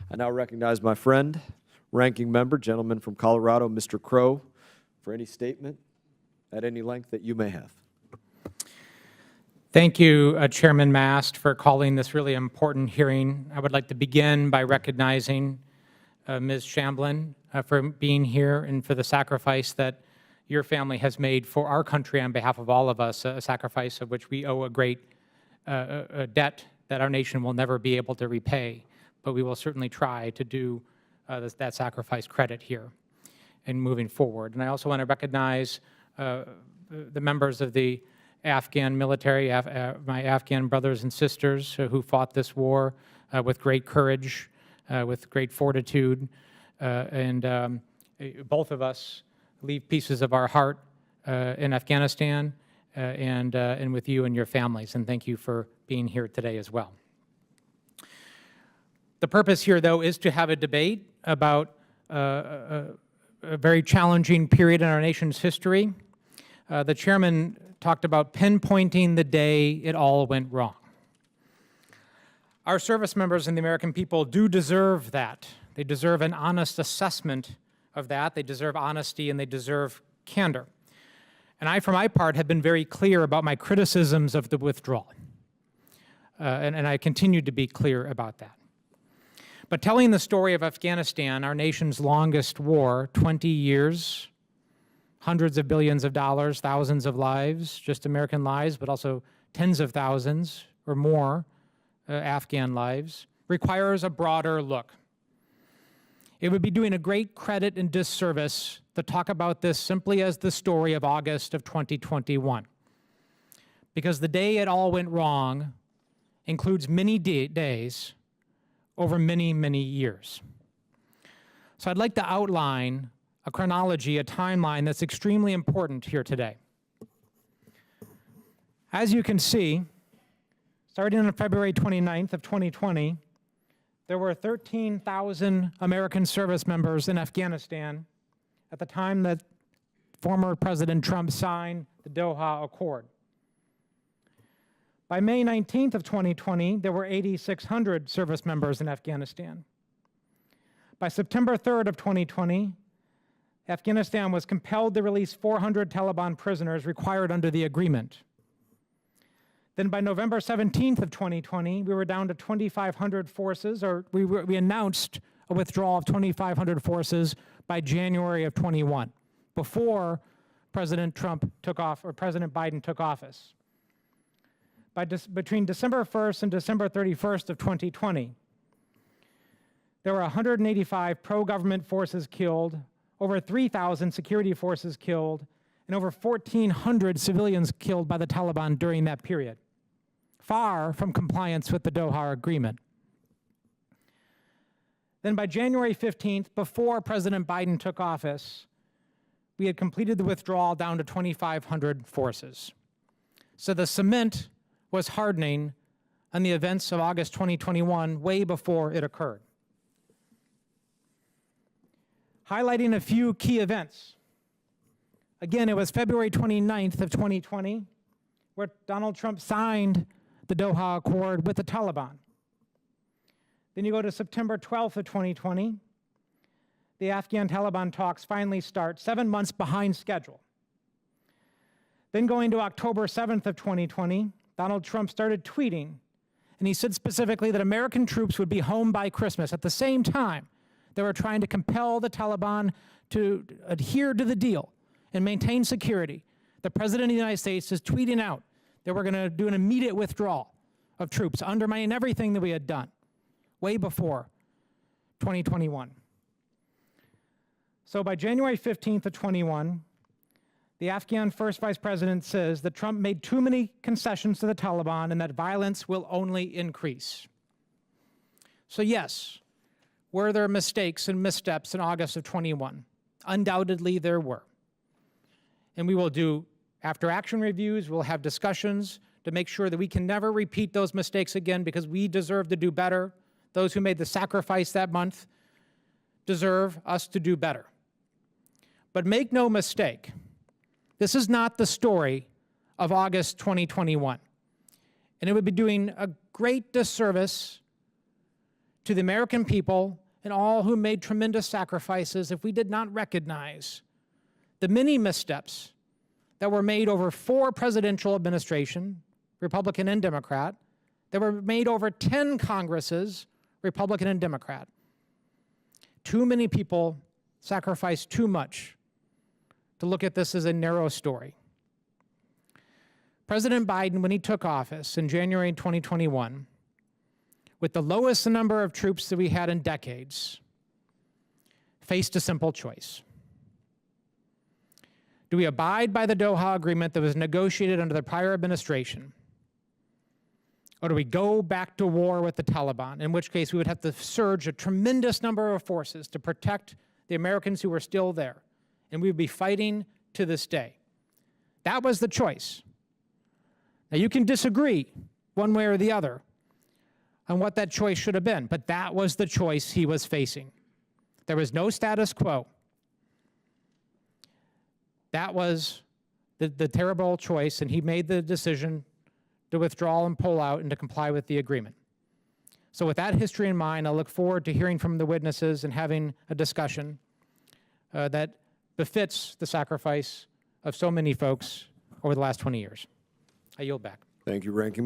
I now recognize my friend, ranking member, gentleman from Colorado, Mr. Crow, for any statement at any length that you may have. Thank you, Chairman Mast, for calling this really important hearing. I would like to begin by recognizing Ms. Shamblin for being here and for the sacrifice that your family has made for our country on behalf of all of us, a sacrifice of which we owe a great debt that our nation will never be able to repay, but we will certainly try to do that sacrifice credit here and moving forward. And I also want to recognize the members of the Afghan military, my Afghan brothers and sisters who fought this war with great courage, with great fortitude, and both of us leave pieces of our heart in Afghanistan and with you and your families, and thank you for being here today as well. The purpose here, though, is to have a debate about a very challenging period in our nation's history. The chairman talked about pinpointing the day it all went wrong. Our service members and the American people do deserve that. They deserve an honest assessment of that. They deserve honesty and they deserve candor. And I, for my part, have been very clear about my criticisms of the withdrawal. And I continue to be clear about that. But telling the story of Afghanistan, our nation's longest war, 20 years, hundreds of billions of dollars, thousands of lives, just American lives, but also tens of thousands or more Afghan lives, requires a broader look. It would be doing a great credit and disservice to talk about this simply as the story of August of 2021. Because the day it all went wrong includes many days over many, many years. So I'd like to outline a chronology, a timeline that's extremely important here today. As you can see, starting on February 29th of 2020, there were 13,000 American service members in Afghanistan at the time that former President Trump signed the Doha Accord. By May 19th of 2020, there were 8,600 service members in Afghanistan. By September 3rd of 2020, Afghanistan was compelled to release 400 Taliban prisoners required under the agreement. Then by November 17th of 2020, we were down to 2,500 forces, or we announced a withdrawal of 2,500 forces by January of 21, before President Trump took off, or President Biden took office. Between December 1st and December 31st of 2020, there were 185 pro-government forces killed, over 3,000 security forces killed, and over 1,400 civilians killed by the Taliban during that period, far from compliance with the Doha Agreement. Then by January 15th, before President Biden took office, we had completed the withdrawal down to 2,500 forces. So the cement was hardening on the events of August 2021 way before it occurred. Highlighting a few key events. Again, it was February 29th of 2020 where Donald Trump signed the Doha Accord with the Taliban. Then you go to September 12th of 2020. The Afghan-Taliban talks finally start, 7 months behind schedule. Then going to October 7th of 2020, Donald Trump started tweeting, and he said specifically that American troops would be home by Christmas. At the same time, they were trying to compel the Taliban to adhere to the deal and maintain security. The President of the United States is tweeting out that we're going to do an immediate withdrawal of troops, undermining everything that we had done way before 2021. So by January 15th of 21, the Afghan first vice president says that Trump made too many concessions to the Taliban and that violence will only increase. So yes, were there mistakes and missteps in August of 21? Undoubtedly there were. And we will do after action reviews, we'll have discussions to make sure that we can never repeat those mistakes again, because we deserve to do better. Those who made the sacrifice that month deserve us to do better. But make no mistake, this is not the story of August 2021. And it would be doing a great disservice to the American people and all who made tremendous sacrifices if we did not recognize the many missteps that were made over 4 presidential administrations, Republican and Democrat, that were made over 10 Congresses, Republican and Democrat. Too many people sacrificed too much to look at this as a narrow story. President Biden, when he took office in January 2021, with the lowest number of troops that we had in decades, faced a simple choice. Do we abide by the Doha Agreement that was negotiated under the prior administration? Or do we go back to war with the Taliban, in which case we would have to surge a tremendous number of forces to protect the Americans who were still there, and we would be fighting to this day. That was the choice. Now, you can disagree one way or the other on what that choice should have been, but that was the choice he was facing. There was no status quo. That was the terrible choice, and he made the decision to withdraw and pull out and to comply with the agreement. So with that history in mind, I look forward to hearing from the witnesses and having a discussion that befits the sacrifice of so many folks over the last 20 years. I yield back. Thank you, Ranking Member.